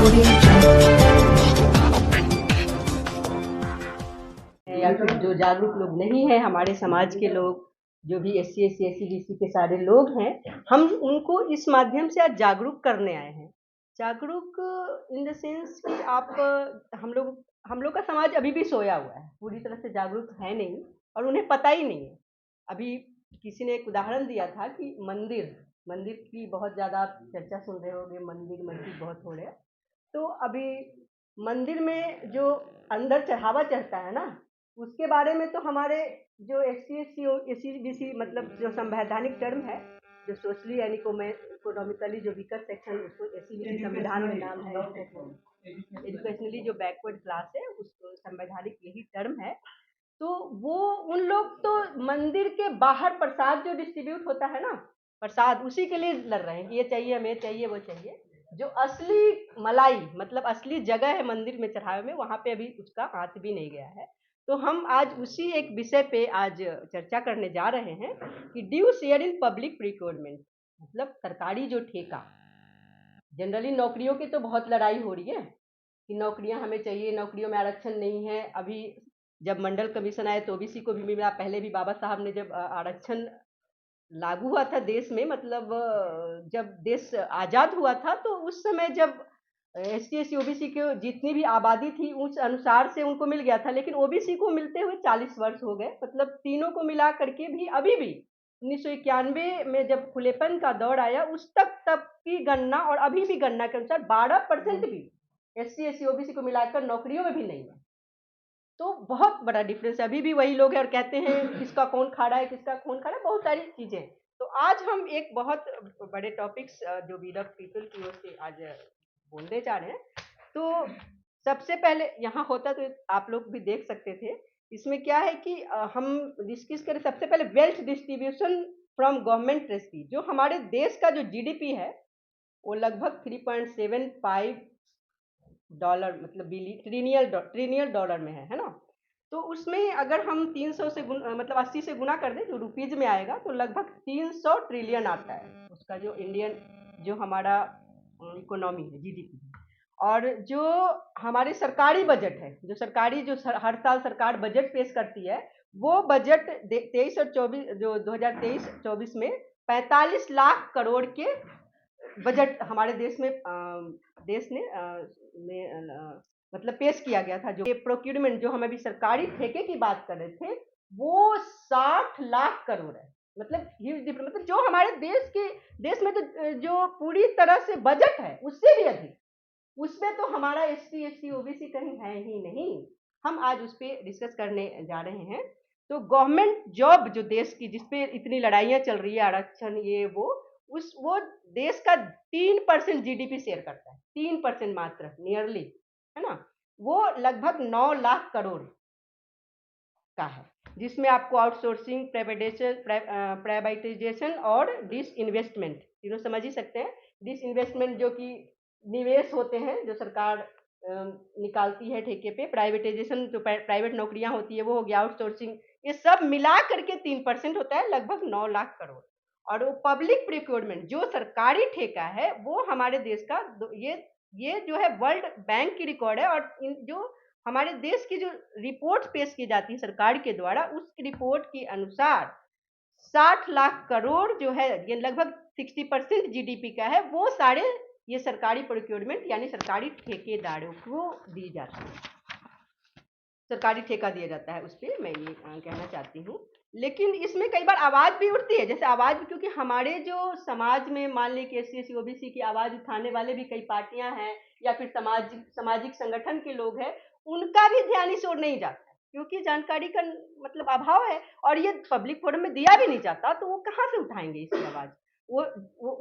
या फिर जो जागरूक लोग नहीं है, हमारे समाज के लोग, जो भी SC SC SC BC के सारे लोग हैं, हम उनको इस माध्यम से आज जागरूक करने आए हैं। जागरूक इन द सेंस कि हम लोग का समाज अभी भी सोया हुआ है, पूरी तरह से जागरूक है नहीं और उन्हें पता ही नहीं है। अभी किसी ने एक उदाहरण दिया था कि मंदिर की बहुत ज़्यादा आप चर्चा सुन रहे होंगे, मंदिर मस्जिद बहुत हो रहे हैं। तो अभी मंदिर में जो अंदर चढ़ावा चढ़ता है ना, उसके बारे में तो हमारे जो SC SC BC मतलब जो संवैधानिक टर्म है, जो सोशली यानी इकोनॉमिकली जो वीकर सेक्शन, उसको SC BC संविधान में नाम है, एजुकेशनली जो बैकवर्ड क्लास है, उसको संवैधानिक यही टर्म है। तो वो उन लोग तो मंदिर के बाहर प्रसाद जो डिस्ट्रीब्यूट होता है ना, प्रसाद उसी के लिए लड़ रहे हैं कि ये चाहिए, हमें चाहिए, वो चाहिए। जो असली मलाई मतलब असली जगह है मंदिर में चढ़ावे में, वहां पे अभी उसका हाथ भी नहीं गया है। तो हम आज उसी एक विषय पे आज चर्चा करने जा रहे हैं कि due share in public procurement, मतलब सरकारी जो ठेका। जनरली नौकरियों की तो बहुत लड़ाई हो रही है कि नौकरियां हमें चाहिए, नौकरियों में आरक्षण नहीं है। अभी जब मंडल कमीशन आए तो ओबीसी को भी मिला, पहले भी बाबा साहब ने जब आरक्षण लागू हुआ था देश में, मतलब जब देश आज़ाद हुआ था, तो उस समय जब SC SC OBC की जितनी भी आबादी थी उस अनुसार से उनको मिल गया था, लेकिन OBC को मिलते हुए 40 वर्ष हो गए। मतलब तीनों को मिला करके भी अभी भी 1991 में जब खुलेपन का दौर आया, उस तक की गणना और अभी भी गणना के अनुसार 12% भी SC SC OBC को मिलाकर नौकरियों में भी नहीं है। तो बहुत बड़ा डिफरेंस है। अभी भी वही लोग हैं और कहते हैं किसका कौन खा रहा है, किसका कौन खा रहा है, बहुत सारी चीजें। तो आज हम एक बहुत बड़े टॉपिक्स जो वी लव पीपल की ओर से आज बोलने जा रहे हैं। तो सबसे पहले यहाँ होता तो आप लोग भी देख सकते थे, इसमें क्या है कि हम डिस्कस करें सबसे पहले wealth distribution from government trustee. जो हमारे देश का जो GDP है वो लगभग 3.75 डॉलर मतलब ट्रिलियन डॉलर में है ना। तो उसमें अगर हम 300 से मतलब 80 से गुना कर दें, जो रुपीज में आएगा, तो लगभग 300 ट्रिलियन आता है उसका जो इंडियन जो हमारा इकोनॉमी है, GDP। और जो हमारे सरकारी बजट है, जो सरकारी जो हर साल सरकार बजट पेश करती है, वो बजट 23 और 24 जो 2023-24 में 45 लाख करोड़ के बजट हमारे देश में देश ने मतलब पेश किया गया था। जो प्रोक्यूरमेंट जो हम अभी सरकारी ठेके की बात कर रहे थे, वो 60 लाख करोड़ है। मतलब ह्यूज डिफरेंस, मतलब जो हमारे देश में तो जो पूरी तरह से बजट है उससे भी अधिक, उसमें तो हमारा SC SC OBC कहीं है ही नहीं। हम आज उस पर डिस्कस करने जा रहे हैं। तो गवर्नमेंट जॉब जो देश की, जिसपे इतनी लड़ाइयां चल रही है, आरक्षण ये वो देश का 3% GDP शेयर करता है, 3% मात्र, नियरली, है ना। वो लगभग 9 लाख करोड़ का है, जिसमें आपको आउटसोर्सिंग, प्राइवेटाइजेशन और डिसइन्वेस्टमेंट तीनों समझ ही सकते हैं। डिसइन्वेस्टमेंट जो कि निवेश होते हैं जो सरकार निकालती है ठेके पे, प्राइवेटाइजेशन जो प्राइवेट नौकरियां होती है वो हो गया, आउटसोर्सिंग, ये सब मिला करके 3% होता है, लगभग 9 लाख करोड़। और वो पब्लिक प्रिक्योरमेंट जो सरकारी ठेका है, वो हमारे देश का ये जो है वर्ल्ड बैंक की रिकॉर्ड है। और जो हमारे देश की जो रिपोर्ट पेश की जाती है सरकार के द्वारा, उस रिपोर्ट के अनुसार 60 लाख करोड़ जो है, ये लगभग 60% GDP का है, वो सारे ये सरकारी प्रोक्योरमेंट यानी सरकारी ठेकेदारों को दी जाती है, सरकारी ठेका दिया जाता है। उस पर मैं ये कहना चाहती हूँ। लेकिन इसमें कई बार आवाज भी उठती है, जैसे आवाज, क्योंकि हमारे जो समाज में मान ली कि SC SC OBC की आवाज उठाने वाले भी कई पार्टियां हैं या फिर सामाजिक संगठन के लोग हैं, उनका भी ध्यान इस ओर नहीं जाता है, क्योंकि जानकारी का मतलब अभाव है। और ये पब्लिक फोरम में दिया भी नहीं जाता, तो वो कहाँ से उठाएंगे इसकी आवाज। वो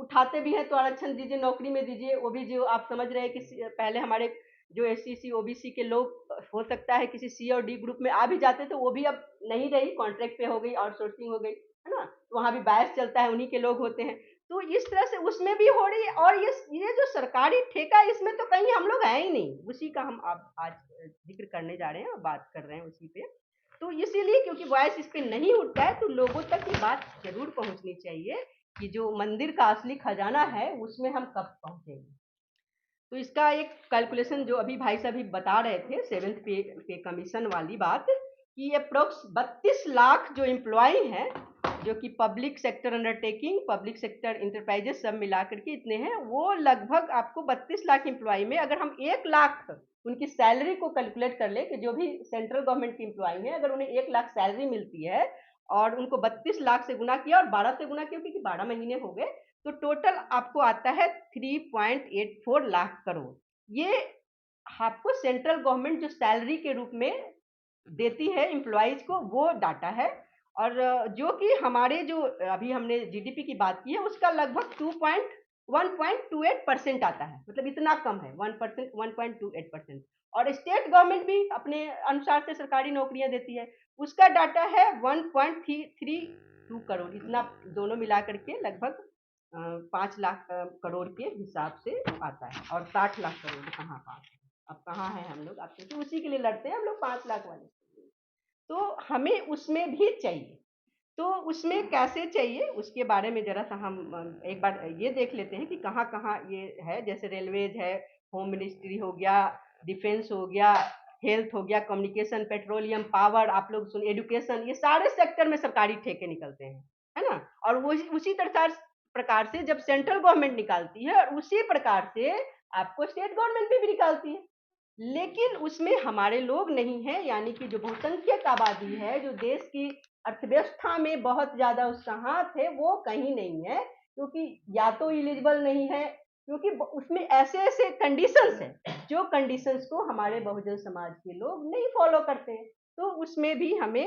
उठाते भी हैं तो आरक्षण दीजिए, नौकरी में दीजिए, वो भी जो आप समझ रहे हैं कि पहले हमारे जो SC SC OBC के लोग हो सकता है किसी C और D ग्रुप में आ भी जाते, तो वो भी अब नहीं रही, कॉन्ट्रैक्ट पे हो गई, आउटसोर्सिंग हो गई, है ना। तो वहाँ भी बायस चलता है, उन्हीं के लोग होते हैं। तो इस तरह से उसमें भी हो रही है। और ये जो सरकारी ठेका, इसमें तो कहीं हम लोग हैं ही नहीं, उसी का हम आज जिक्र करने जा रहे हैं और बात कर रहे हैं उसी पे। तो इसीलिए क्योंकि वॉइस इस पे नहीं उठता है, तो लोगों तक ये बात जरूर पहुंचनी चाहिए कि जो मंदिर का असली खजाना है उसमें हम कब पहुंचेंगे। तो इसका एक कैलकुलेशन जो अभी भाई साहब बता रहे थे 7th पे कमीशन वाली बात, कि अप्रोक्स 32 लाख जो एम्प्लॉय हैं, जो कि public sector undertaking, public sector enterprises सब मिलाकर के इतने हैं, वो लगभग आपको 32 लाख एम्प्लॉय में अगर हम 1 लाख उनकी सैलरी को कैलकुलेट कर ले, कि जो भी सेंट्रल गवर्नमेंट की एम्प्लॉय हैं अगर उन्हें 1 लाख सैलरी मिलती है और उनको 32 लाख से गुना किया और 12 से गुना किया, क्योंकि 12 महीने हो गए, तो टोटल आपको आता है 3.84 लाख करोड़। ये आपको सेंट्रल गवर्नमेंट जो सैलरी के रूप में देती है एम्प्लॉइज को, वो डाटा है। और जो कि हमारे जो अभी हमने जीडीपी की बात की है उसका लगभग 1.28% आता है, मतलब इतना कम है, 1%, 1.28%। और स्टेट गवर्नमेंट भी अपने अनुसार से सरकारी नौकरियां देती है, उसका डाटा है 1.32 करोड़, इतना दोनों मिला करके लगभग 5 लाख करोड़ के हिसाब से आता है। और 60 लाख करोड़ कहाँ पास है, अब कहाँ है हम लोग, अब तो उसी के लिए लड़ते हैं हम लोग 5 लाख वाले। तो हमें उसमें भी चाहिए, तो उसमें कैसे चाहिए उसके बारे में जरा सा हम एक बार ये देख लेते हैं कि कहाँ कहाँ ये है। जैसे रेलवेज है, होम मिनिस्ट्री हो गया, डिफेंस हो गया, हेल्थ हो गया, कम्युनिकेशन, पेट्रोलियम, पावर, आप लोग सुन, एजुकेशन, ये सारे सेक्टर में सरकारी ठेके निकलते हैं, है ना। और वो उसी प्रकार से जब सेंट्रल गवर्नमेंट निकालती है और उसी प्रकार से आपको स्टेट गवर्नमेंट भी निकालती है, लेकिन उसमें हमारे लोग नहीं हैं, यानी कि जो बहुसंख्यक आबादी है, जो देश की अर्थव्यवस्था में बहुत ज्यादा उसका हाथ है, वो कहीं नहीं है, क्योंकि या तो एलिजिबल नहीं है, क्योंकि उसमें ऐसे ऐसे कंडीशंस हैं जो कंडीशंस को हमारे बहुजन समाज के लोग नहीं फॉलो करते हैं। तो उसमें भी हमें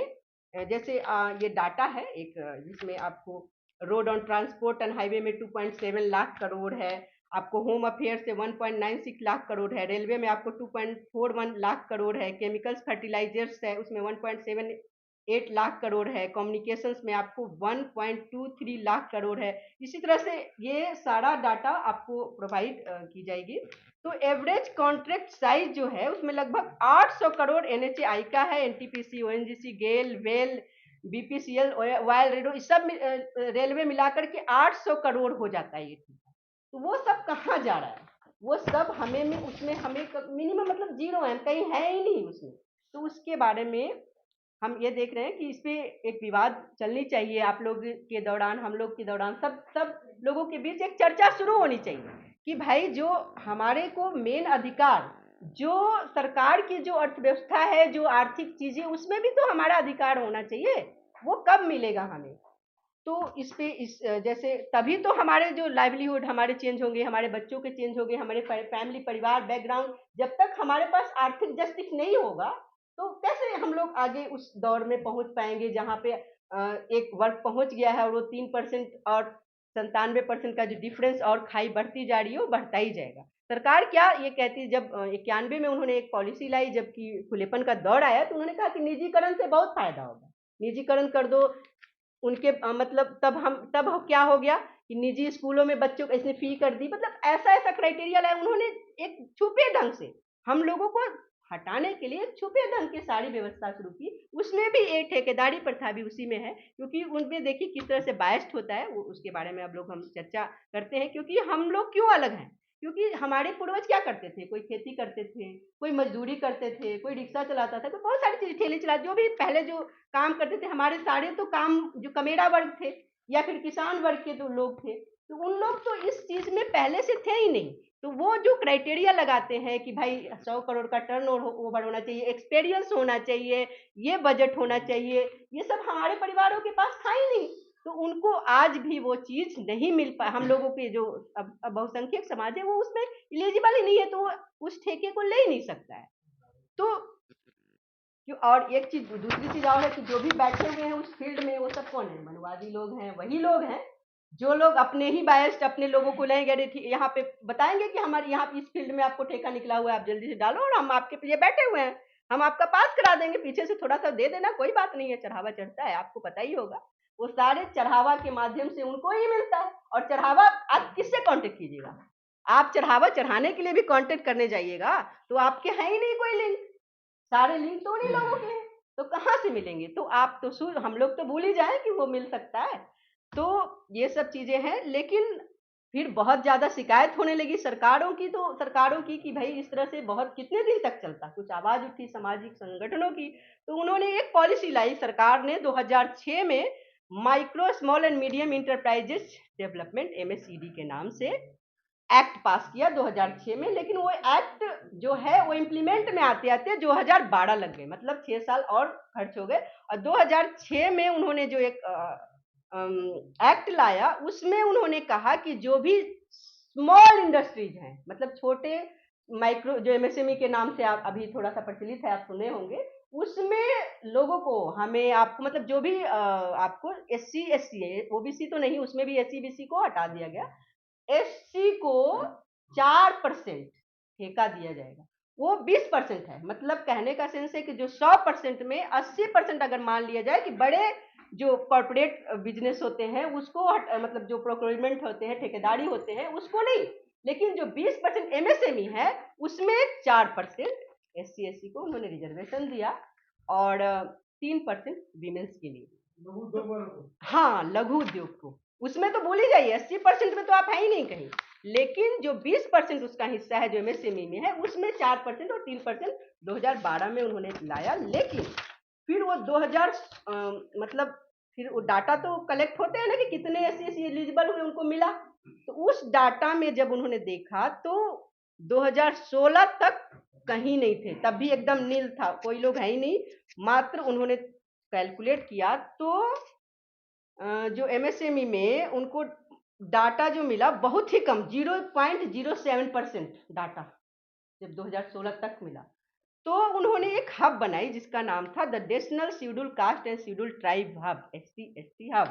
जैसे ये डाटा है एक, जिसमें आपको road on transport and highway में 2.7 लाख करोड़ है, आपको होम अफेयर से 1.96 लाख करोड़ है, रेलवे में आपको 2.41 लाख करोड़ है, केमिकल्स फर्टिलाइजर्स है उसमें 1.78 लाख करोड़ है, कम्युनिकेशंस में आपको 1.23 लाख करोड़ है। इसी तरह से ये सारा डाटा आपको प्रोवाइड की जाएगी। तो एवरेज कॉन्ट्रैक्ट साइज जो है उसमें लगभग 800 करोड़ एनएचएआई का है, एनटीपीसी, ओएनजीसी, गेल, वेल, बीपीसीएल, वायल रेडो, इस सब रेलवे मिलाकर के 800 करोड़ हो जाता है ये। तो वो सब कहाँ जा रहा है, वो सब हमें उसमें हमें मिनिमम मतलब जीरो है, कहीं है ही नहीं उसमें। तो उसके बारे में हम ये देख रहे हैं कि इस पे एक विवाद चलनी चाहिए, आप लोग के दौरान, हम लोग के दौरान, सब लोगों के बीच एक चर्चा शुरू होनी चाहिए कि भाई जो हमारे को मेन अधिकार, जो सरकार की जो अर्थव्यवस्था है, जो आर्थिक चीजें, उसमें भी तो हमारा अधिकार होना चाहिए, वो कब मिलेगा हमें। तो इस पे जैसे तभी तो हमारे जो लाइवलीहुड हमारे चेंज होंगे, हमारे बच्चों के चेंज होंगे, हमारे फैमिली परिवार बैकग्राउंड, जब तक हमारे पास आर्थिक जस्टिस नहीं होगा तो कैसे हम लोग आगे उस दौर में पहुंच पाएंगे जहां पे एक वर्ग पहुंच गया है और वो 3% और 97% का जो डिफरेंस और खाई बढ़ती जा रही है, वो बढ़ता ही जाएगा। सरकार क्या ये कहती है, जब 91 में उन्होंने एक पॉलिसी लाई, जबकि खुलेपन का दौर आया, तो उन्होंने कहा कि निजीकरण से बहुत फायदा होगा, निजीकरण कर दो उनके, मतलब तब क्या हो गया कि निजी स्कूलों में बच्चों को इसने फी कर दी, मतलब ऐसा ऐसा क्राइटेरिया लाया उन्होंने, एक छुपे ढंग से हम लोगों को हटाने के लिए छुपे ढंग की सारी व्यवस्था शुरू की। उसमें भी एक ठेकेदारी प्रथा भी उसी में है, क्योंकि उनमें देखिए किस तरह से बायस्ड होता है, वो उसके बारे में अब लोग हम चर्चा करते हैं। क्योंकि हम लोग क्यों अलग हैं, क्योंकि हमारे पूर्वज क्या करते थे, कोई खेती करते थे, कोई मजदूरी करते थे, कोई रिक्शा चलाता था, तो बहुत सारी चीजें, ठेले चला, जो भी पहले जो काम करते थे, हमारे सारे तो काम जो कमेरा वर्ग थे या फिर किसान वर्ग के जो लोग थे, तो उन लोग तो इस चीज में पहले से थे ही नहीं। तो वो जो क्राइटेरिया लगाते हैं कि भाई 100 करोड़ का टर्न ओवर होना चाहिए, एक्सपीरियंस होना चाहिए, ये बजट होना चाहिए, ये सब हमारे परिवारों के पास था ही नहीं। तो उनको आज भी वो चीज नहीं मिल पा, हम लोगों के जो अब बहुसंख्यक समाज है वो उसमें इलिजिबल ही नहीं है, तो उस ठेके को ले ही नहीं सकता है। तो और एक चीज, दूसरी चीज और है कि जो भी बैठे हुए हैं उस फील्ड में, वो सब कौन है, मनवादी लोग हैं, वही लोग हैं जो लोग अपने ही बायस्ड अपने लोगों को लेंगे, यहाँ पे बताएंगे कि हमारे यहाँ इस फील्ड में आपको ठेका निकला हुआ है, आप जल्दी से डालो और हम आपके लिए बैठे हुए हैं, हम आपका पास करा देंगे, पीछे से थोड़ा सा दे देना, कोई बात नहीं है, चढ़ावा चढ़ता है, आपको पता ही होगा। वो सारे चढ़ावा के माध्यम से उनको ही मिलता है। और चढ़ावा आप किससे कांटेक्ट कीजिएगा, आप चढ़ावा चढ़ाने के लिए भी कांटेक्ट करने जाइएगा तो आपके है ही नहीं कोई लिंक, सारे लिंक तो उन्हीं लोगों के हैं, तो कहाँ से मिलेंगे। तो आप तो हम लोग तो भूल ही जाए कि वो मिल सकता है। तो ये सब चीजें हैं, लेकिन फिर बहुत ज़्यादा शिकायत होने लगी सरकारों की कि भाई इस तरह से बहुत कितने दिन तक चलता। कुछ आवाज़ उठी सामाजिक संगठनों की, तो उन्होंने एक पॉलिसी लाई सरकार ने 2006 में micro small and medium enterprises development MSED के नाम से एक्ट पास किया 2006 में। लेकिन वो एक्ट जो है वो इम्प्लीमेंट में आते आते 2012 लग गए, मतलब 6 साल और खर्च हो गए। और 2006 में उन्होंने जो एक एक्ट लाया, उसमें उन्होंने कहा कि जो भी स्मॉल इंडस्ट्रीज हैं, मतलब छोटे माइक्रो, जो एमएसएमई के नाम से आप अभी थोड़ा सा प्रचलित है, आप सुने होंगे, उसमें लोगों को, हमें, आपको, मतलब जो भी आपको एससी एससी है, ओबीसी तो नहीं, उसमें भी एससी बीसी को हटा दिया गया, एससी को 4% ठेका दिया जाएगा। वो 20% है, मतलब कहने का सेंस है कि जो 100% में 80% अगर मान लिया जाए कि बड़े जो कॉर्पोरेट बिजनेस होते हैं उसको मतलब जो प्रोक्योरमेंट होते हैं, ठेकेदारी होते हैं, उसको नहीं, लेकिन जो 20% एमएसएमई है उसमें 4% एससी एससी को उन्होंने रिजर्वेशन दिया, और 3% वीमेंस के लिए। हाँ, लघु उद्योग को उसमें तो बोली जाइए 80% में तो आप है ही नहीं कहीं, लेकिन जो 20% उसका हिस्सा है जो एमएसएमई में है, उसमें 4% और 3% 2012 में उन्होंने लाया। लेकिन फिर वो 2000 मतलब फिर वो डाटा तो कलेक्ट होते हैं ना कि कितने एससी एलिजिबल हुए, उनको मिला। तो उस डाटा में जब उन्होंने देखा तो 2016 तक कहीं नहीं थे, तब भी एकदम नील था, कोई लोग है ही नहीं। मात्र उन्होंने कैलकुलेट किया तो जो एमएसएमई में उनको डाटा जो मिला बहुत ही कम, 0.07% डाटा जब 2016 तक मिला। तो उन्होंने एक हब बनाई जिसका नाम था the national schedule caste and schedule tribe hub, SC ST hub.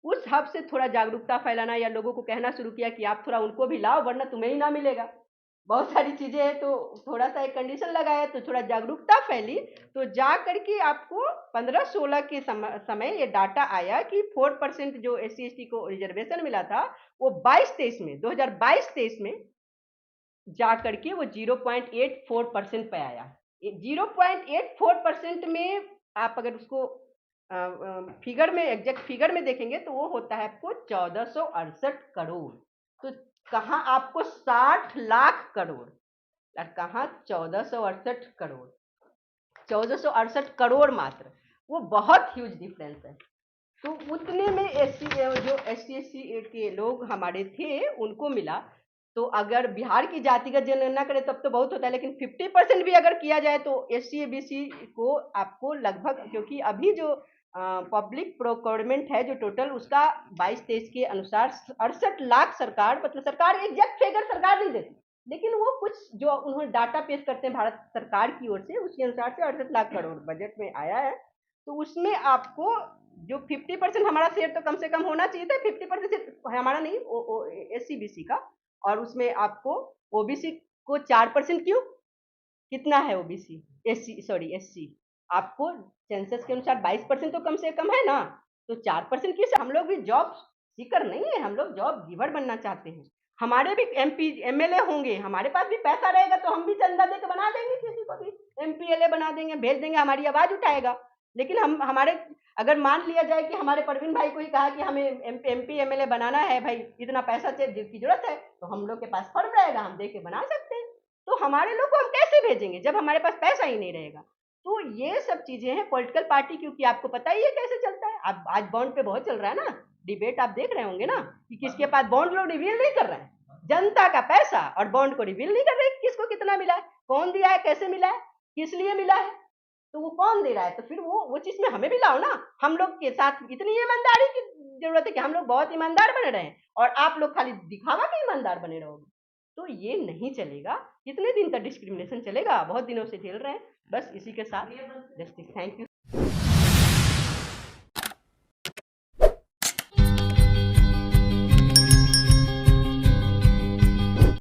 उस हब से थोड़ा जागरूकता फैलाना या लोगों को कहना शुरू किया कि आप थोड़ा उनको भी लाओ वरना तुम्हें ही ना मिलेगा, बहुत सारी चीजें हैं। तो थोड़ा सा एक कंडीशन लगाया तो थोड़ा जागरूकता फैली, तो जा करके आपको 15-16 के समय ये डाटा आया कि 4% जो एससी एसटी को रिजर्वेशन मिला था वो 22-23 में, 2022-23 में जा करके वो 0.84% पे आया। 0.84% में आप अगर उसको फिगर में, एग्जैक्ट फिगर में देखेंगे तो वो होता है आपको 1468 करोड़। तो कहाँ आपको 60 लाख करोड़ और कहाँ 1468 करोड़, 1468 करोड़ मात्र, वो बहुत ह्यूज डिफरेंस है। तो उतने में एससी, जो एससी एससी के लोग हमारे थे उनको मिला। तो अगर बिहार की जातिगत जनगणना करें तब तो बहुत होता है, लेकिन 50% भी अगर किया जाए तो एससी बीसी को आपको लगभग, क्योंकि अभी जो पब्लिक प्रोक्योरमेंट है जो टोटल उसका 22-23 के अनुसार 68 लाख सरकार, मतलब सरकार एग्जैक्ट फिगर सरकार नहीं देती, लेकिन वो कुछ जो उन्होंने डाटा पेश करते हैं भारत सरकार की ओर से, उसके अनुसार से 68 लाख करोड़ बजट में आया है। तो उसमें आपको जो 50% हमारा शेयर तो कम से कम होना चाहिए था, 50% हमारा नहीं, एससी बीसी का, और उसमें आपको ओबीसी को 4% क्यों, कितना है ओबीसी, एससी सॉरी एससी, आपको सेंसस के अनुसार 22% तो कम से कम है ना, तो 4% किस, हम लोग भी जॉब सीकर नहीं है, हम लोग जॉब गिवर बनना चाहते हैं। हमारे भी एमपी एमएलए होंगे, हमारे पास भी पैसा रहेगा तो हम भी चंदा देकर बना देंगे, किसी को भी एमपीएलए बना देंगे, भेज देंगे, हमारी आवाज उठाएगा। लेकिन हम हमारे, अगर मान लिया जाए कि हमारे परवीन भाई को ही कहा कि हमें एमपी एमएलए बनाना है, भाई इतना पैसा की जरूरत है, तो हम लोग के पास फर्म रहेगा, हम दे के बना सकते हैं। तो हमारे लोग को हम कैसे भेजेंगे जब हमारे पास पैसा ही नहीं रहेगा। तो ये सब चीजें हैं पॉलिटिकल पार्टी, क्योंकि आपको पता ही है कैसे चलता है। अब आज बॉन्ड पे बहुत चल रहा है ना डिबेट, आप देख रहे होंगे ना कि किसके पास बॉन्ड लोग रिवील नहीं कर रहे हैं, जनता का पैसा और बॉन्ड को रिवील नहीं कर रहे किसको कितना मिला है, कौन दिया है, कैसे मिला है, किस लिए मिला है, तो वो कौन दे रहा है। तो फिर वो चीज में हमें भी लाओ ना, हम लोग के साथ इतनी ईमानदारी की जरूरत है कि हम लोग बहुत ईमानदार बने रहे, और आप लोग खाली दिखावा के ईमानदार बने रहोगे, तो ये नहीं चलेगा। कितने दिन तक डिस्क्रिमिनेशन चलेगा, बहुत दिनों से झेल रहे हैं। बस इसी के साथ जस्टिस, थैंक यू।